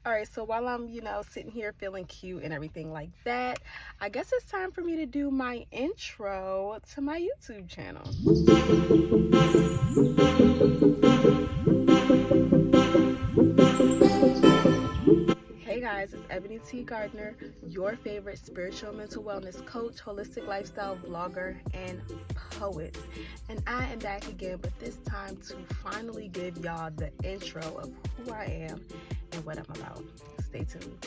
All right, so while I'm, sitting here feeling cute and everything like that, I guess it's time for me to do my intro to my YouTube channel. Hey guys, it's Ebony T. Gardner, your favorite spiritual mental wellness coach, holistic lifestyle vlogger, and poet. And I am back again, but this time to finally give y'all the intro of who I am and what I'm about. Stay tuned.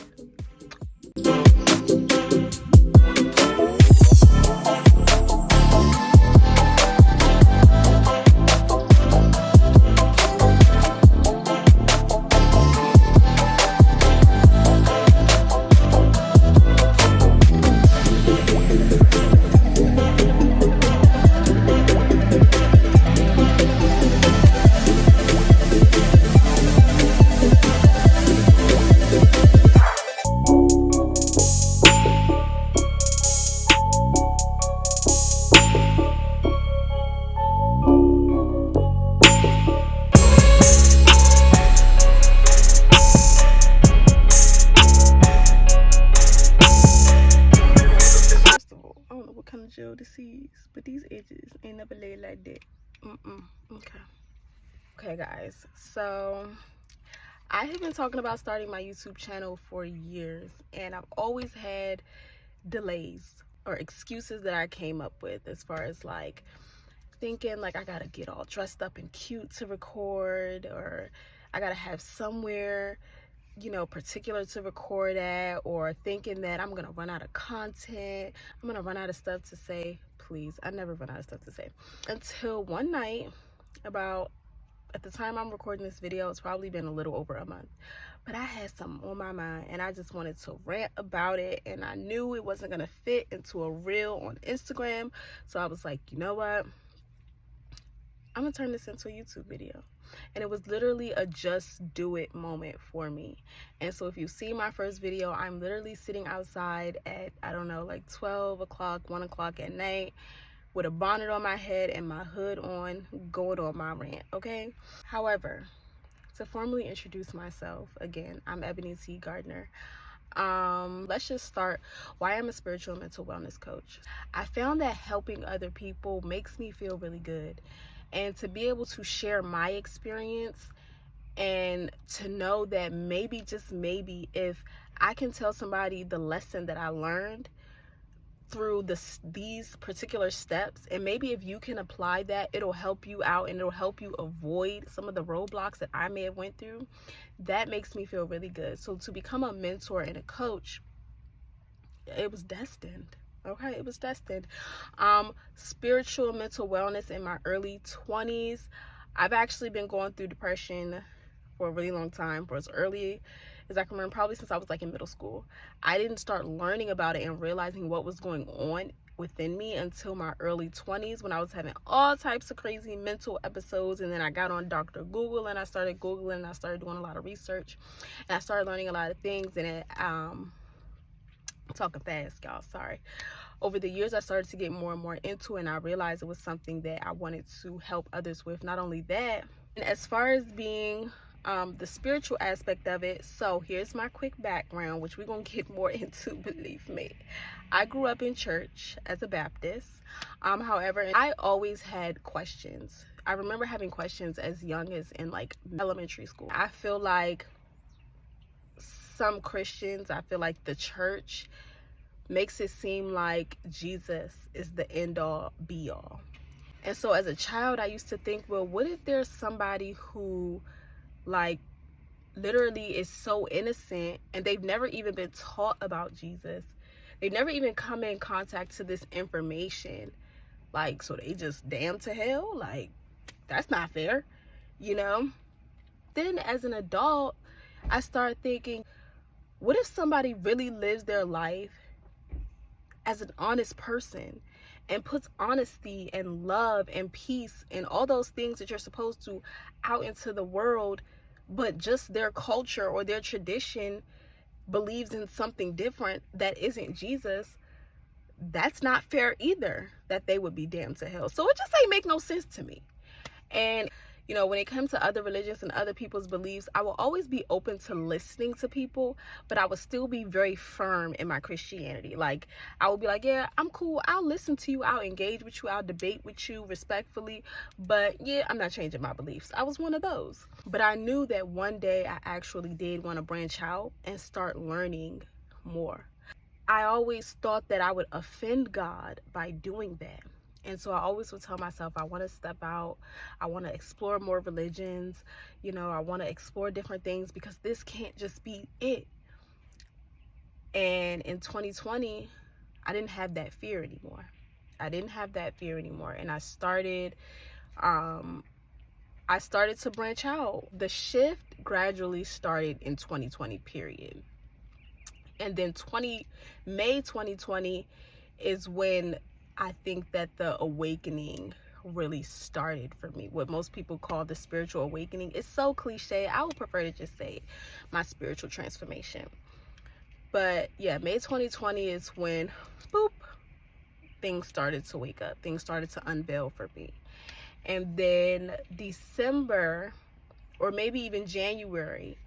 The seeds, but these edges ain't never laid like that. Okay guys, so I have been talking about starting my YouTube channel for years, and I've always had delays or excuses that I came up with, as far as like thinking like I gotta get all dressed up and cute to record, or I gotta have somewhere particular to record at, or thinking that I'm gonna run out of content, I'm gonna run out of stuff to say. Please, I never run out of stuff to say. Until one night, at the time I'm recording this video, it's probably been a little over a month, but I had something on my mind and I just wanted to rant about it, and I knew it wasn't gonna fit into a reel on Instagram, so I was like, you know what, I'm gonna turn this into a YouTube video. And it was literally a just do it moment for me. And so if you see my first video, I'm literally sitting outside at, I don't know, like 12 o'clock, 1 o'clock at night, with a bonnet on my head and my hood on, going on my rant, okay? However, to formally introduce myself, again, I'm Ebony T. Gardner. Let's just start why I'm a spiritual mental wellness coach. I found that helping other people makes me feel really good. And to be able to share my experience, and to know that maybe, just maybe, if I can tell somebody the lesson that I learned through these particular steps, and maybe if you can apply that, it'll help you out and it'll help you avoid some of the roadblocks that I may have went through, that makes me feel really good. So to become a mentor and a coach, it was destined. Okay, it was destined. Spiritual mental wellness in my early 20s. I've actually been going through depression for a really long time, for as early as I can remember, probably since I was like in middle school. I didn't start learning about it and realizing what was going on within me until my early 20s, when I was having all types of crazy mental episodes. And then I got on Dr. Google and I started Googling and I started doing a lot of research and I started learning a lot of things. And it, I'm talking fast, y'all, sorry. Over the years, I started to get more and more into it, and I realized it was something that I wanted to help others with. Not only that, and as far as being the spiritual aspect of it, so here's my quick background, which we're gonna get more into, believe me. I grew up in church as a Baptist. However, I always had questions. I remember having questions as young as in like elementary school. I feel like some Christians, I feel like the church makes it seem like Jesus is the end all be all. And so as a child, I used to think, well, what if there's somebody who like literally is so innocent and they've never even been taught about Jesus. They've never even come in contact to this information. Like, so they just damned to hell? Like, that's not fair, Then as an adult, I started thinking, what if somebody really lives their life as an honest person and puts honesty and love and peace and all those things that you're supposed to out into the world, but just their culture or their tradition believes in something different that isn't Jesus? That's not fair either, that they would be damned to hell. So it just ain't make no sense to me. And You know, when it comes to other religions and other people's beliefs, I will always be open to listening to people, but I would still be very firm in my Christianity. Like, I would be like, yeah, I'm cool. I'll listen to you. I'll engage with you. I'll debate with you respectfully. But yeah, I'm not changing my beliefs. I was one of those. But I knew that one day I actually did want to branch out and start learning more. I always thought that I would offend God by doing that. And so I always would tell myself, I want to step out. I want to explore more religions. You know, I want to explore different things because this can't just be it. And in 2020, I didn't have that fear anymore. And I started to branch out. The shift gradually started in 2020, period. And then May 2020 is when I think that the awakening really started for me. What most people call the spiritual awakening. It's so cliche. I would prefer to just say my spiritual transformation. But yeah, May 2020 is when, boop, things started to wake up. Things started to unveil for me. And then December, or maybe even January,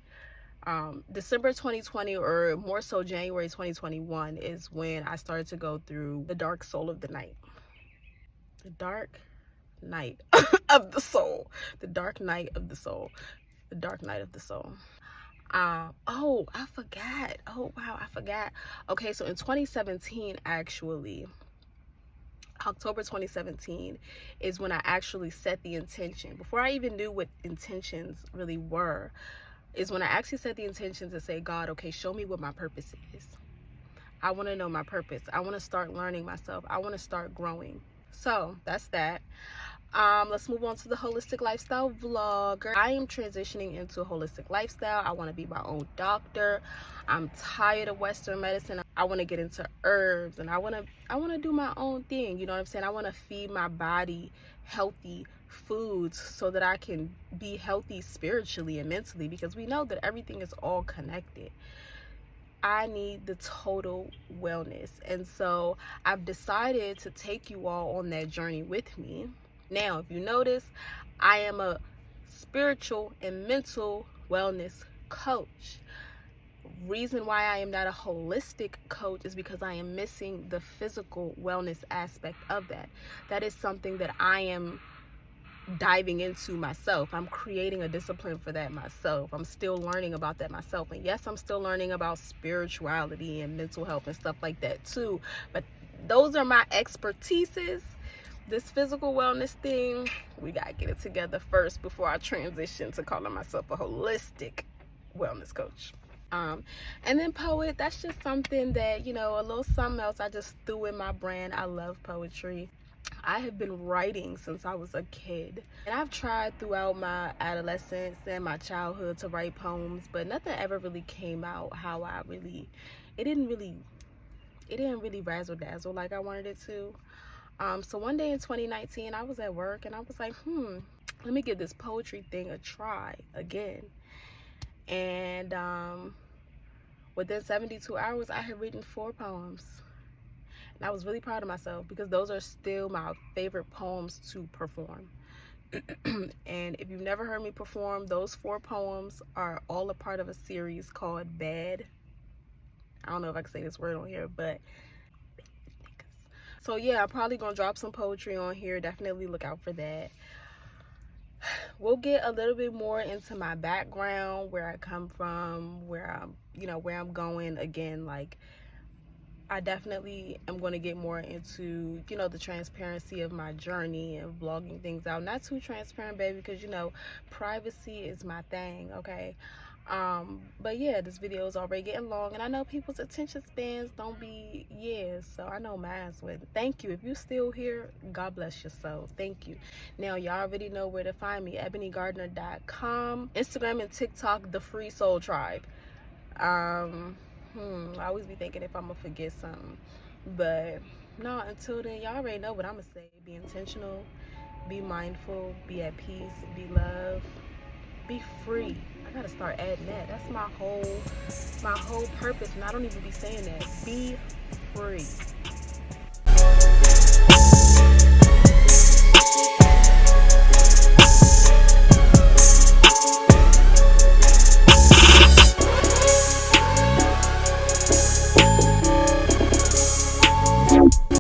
December 2020, or more so January 2021, is when I started to go through the dark soul of the night. The dark night of the soul. The dark night of the soul. The dark night of the soul. Oh, I forgot. Oh, wow, I forgot. Okay, so in 2017, actually, October 2017 is when I actually set the intention. Before I even knew what intentions really were, is when I actually set the intention to say, God, okay, show me what my purpose is. I want to know my purpose. I want to start learning myself. I want to start growing. So that's that. Let's move on to the holistic lifestyle vlogger. I am transitioning into a holistic lifestyle. I want to be my own doctor. I'm tired of Western medicine. I want to get into herbs, and I want to do my own thing. You know what I'm saying? I want to feed my body healthy foods so that I can be healthy spiritually and mentally, because we know that everything is all connected. I need the total wellness, and so I've decided to take you all on that journey with me. Now, if you notice, I am a spiritual and mental wellness coach. Reason why I am not a holistic coach is because I am missing the physical wellness aspect of that. That is something that I am diving into myself. I'm creating a discipline for that myself. I'm still learning about that myself. And yes, I'm still learning about spirituality and mental health and stuff like that too. But those are my expertises. This physical wellness thing, we gotta get it together first before I transition to calling myself a holistic wellness coach. And then poet, that's just something that, you know, a little something else I just threw in my brand. I love poetry. I have been writing since I was a kid, and I've tried throughout my adolescence and my childhood to write poems, but nothing ever really came out how I really, it didn't really razzle dazzle like I wanted it to. So one day in 2019, I was at work and I was like, let me give this poetry thing a try again. And within 72 hours, I had written 4 poems. And I was really proud of myself because those are still my favorite poems to perform. And if you've never heard me perform, those 4 poems are all a part of a series called Bad. I don't know if I can say this word on here, but so yeah, I'm probably gonna drop some poetry on here. Definitely look out for that. We'll get a little bit more into my background, where I come from, where I'm going. Again, like, I definitely am going to get more into, you know, the transparency of my journey and vlogging things out. Not too transparent, baby, because, you know, privacy is my thing, okay? But yeah, this video is already getting long, and I know people's attention spans don't be so I know mine's with. Thank you. If you're still here, God bless your soul. Thank you. Now, y'all already know where to find me. ebonygardner.com, Instagram and TikTok, The Free Soul Tribe. I always be thinking if I'm gonna forget something, but no, until then, y'all already know what I'm gonna say. Be intentional, be mindful, be at peace, be love, be free. I gotta start adding that. That's my whole purpose, and I don't even be saying that. Be free.